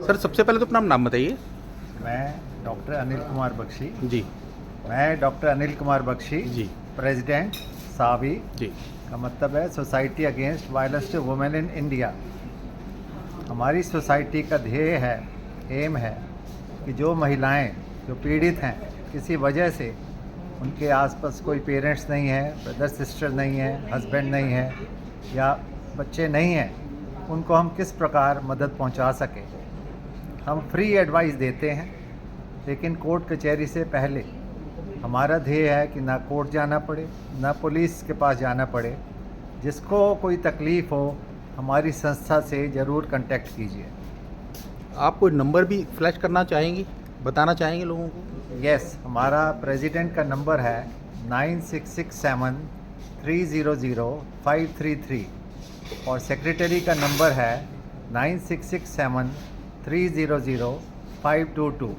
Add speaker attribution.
Speaker 1: Sir सबसे पहले तो अपना नाम बताइए।
Speaker 2: मैं डॉक्टर अनिल कुमार बख्शी।
Speaker 1: जी।
Speaker 2: मैं डॉक्टर अनिल कुमार बख्शी,
Speaker 1: जी।
Speaker 2: प्रेसिडेंट सावी
Speaker 1: जी।
Speaker 2: का मतलब है society against violence to women in India. हमारी सोसाइटी का ध्येय है, एम है कि जो महिलाएं जो पीड़ित हैं किसी वजह से, उनके आसपास कोई पेरेंट्स नहीं है, ब्रदर सिस्टर नहीं है, हस्बैंड नहीं है या बच्चे नहीं हैं, उनको हम किस प्रकार मदद पहुंचा सकें। हम फ्री एडवाइस देते हैं, लेकिन कोर्ट कचहरी से पहले हमारा ध्येय है कि ना कोर्ट जाना पड़े, ना पुलिस के पास जाना पड़े। जिसको कोई तकलीफ़ हो, हमारी संस्था से ज़रूर कांटेक्ट कीजिए।
Speaker 1: आप कोई नंबर भी फ्लैश करना चाहेंगे, बताना चाहेंगे लोगों को?
Speaker 2: यस, हमारा प्रेसिडेंट का नंबर है 9667300533 और सेक्रेटरी का नंबर है 9667300522।